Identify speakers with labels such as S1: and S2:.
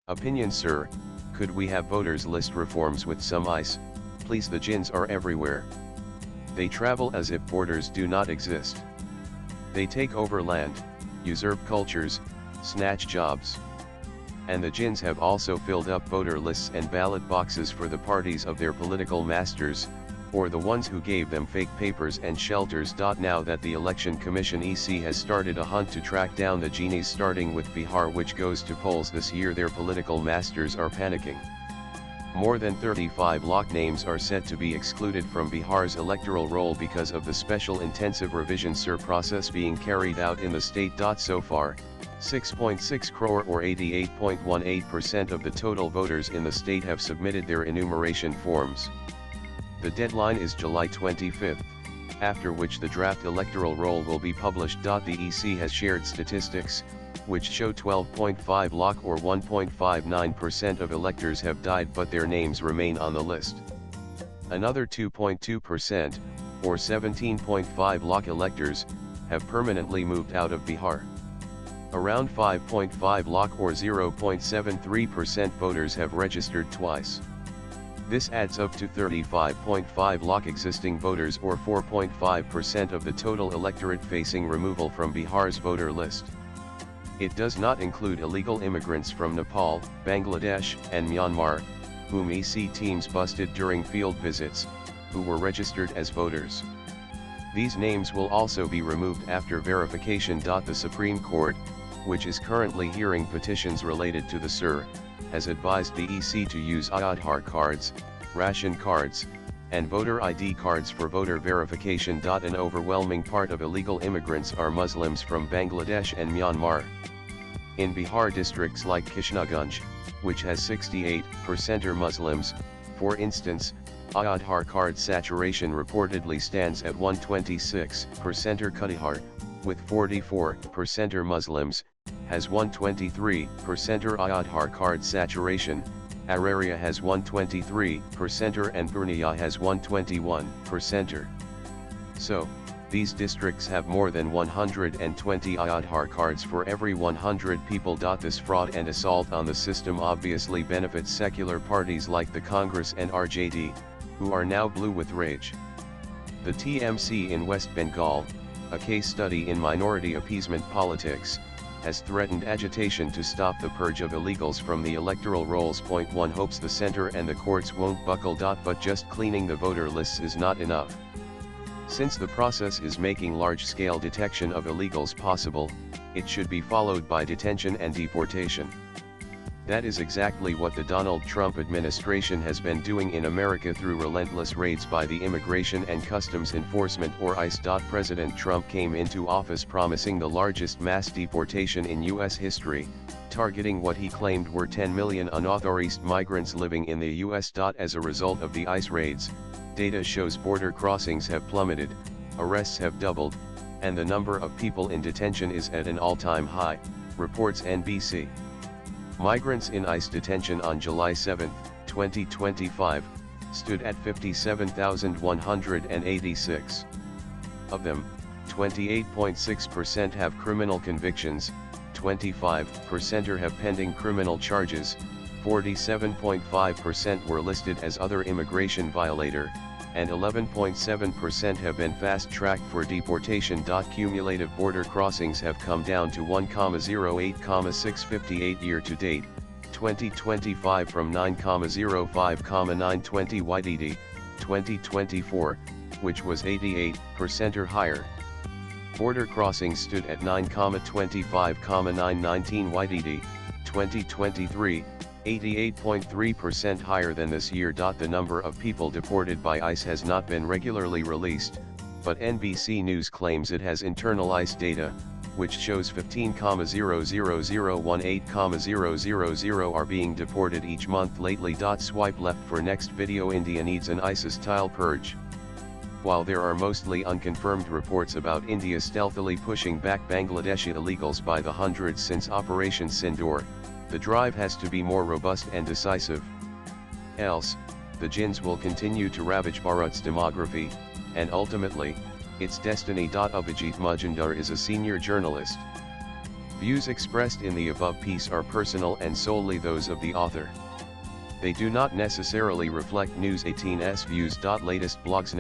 S1: Opinion sir, could we have voters list reforms with some ice, please? The jinns are everywhere. They travel as if borders do not exist. They take over land, usurp cultures, snatch jobs. And the jinns have also filled up voter lists and ballot boxes for the parties of their political masters, or the ones who gave them fake papers and shelters. Now that the Election Commission (EC) has started a hunt to track down the genies, starting with Bihar, which goes to polls this year, their political masters are panicking. More than 35 lock names are set to be excluded from Bihar's electoral roll because of the special intensive revision SIR process being carried out in the state. So far, 6.6 crore or 88.18% of the total voters in the state have submitted their enumeration forms. The deadline is July 25, after which the draft electoral roll will be published. The EC has shared statistics, which show 12.5 lakh or 1.59% of electors have died, but their names remain on the list. Another 2.2%, or 17.5 lakh electors, have permanently moved out of Bihar. Around 5.5 lakh or 0.73% voters have registered twice. This adds up to 35.5 lakh existing voters, or 4.5% of the total electorate facing removal from Bihar's voter list. It does not include illegal immigrants from Nepal, Bangladesh, and Myanmar, whom EC teams busted during field visits, who were registered as voters. These names will also be removed after verification. The Supreme Court, which is currently hearing petitions related to the SIR, has advised the EC to use Aadhaar cards, ration cards, and voter ID cards for voter verification. An overwhelming part of illegal immigrants are Muslims from Bangladesh and Myanmar. In Bihar, districts like Kishnaganj, which has 68% are Muslims, for instance, Aadhaar card saturation reportedly stands at 126%. Katihar, with 44% Muslims, has 123% Aadhaar card saturation, Araria has 123% and Purnia has 121%. So, these districts have more than 120 Aadhaar cards for every 100 people. This fraud and assault on the system obviously benefits secular parties like the Congress and RJD, who are now blue with rage. The TMC in West Bengal, a case study in minority appeasement politics, has threatened agitation to stop the purge of illegals from the electoral rolls. One hopes the center and the courts won't buckle. But just cleaning the voter lists is not enough. Since the process is making large-scale detection of illegals possible, it should be followed by detention and deportation. That is exactly what the Donald Trump administration has been doing in America through relentless raids by the Immigration and Customs Enforcement, or ICE. President Trump came into office promising the largest mass deportation in U.S. history, targeting what he claimed were 10 million unauthorized migrants living in the U.S. As a result of the ICE raids, data shows border crossings have plummeted, arrests have doubled, and the number of people in detention is at an all-time high, reports NBC. Migrants in ICE detention on July 7, 2025, stood at 57,186. Of them, 28.6% have criminal convictions, 25% have pending criminal charges, 47.5% were listed as other immigration violator, and 11.7% have been fast-tracked for deportation. Cumulative border crossings have come down to 1,08,658 year-to-date, 2025 from 9,05,920 YTD, 2024, which was 88% or higher. Border crossings stood at 9,25,919 YTD, 2023, 88.3% higher than this year. The number of people deported by ICE has not been regularly released, but NBC News claims it has internalized data, which shows 15,00018,000 are being deported each month lately. Swipe left for next video. India needs an ISIS-style purge. While there are mostly unconfirmed reports about India stealthily pushing back Bangladeshi illegals by the hundreds since Operation Sindoor, the drive has to be more robust and decisive. Else, the jinns will continue to ravage Bharat's demography, and ultimately, its destiny. Abhijit Majumdar is a senior journalist. Views expressed in the above piece are personal and solely those of the author. They do not necessarily reflect News 18's views. Latest blogs.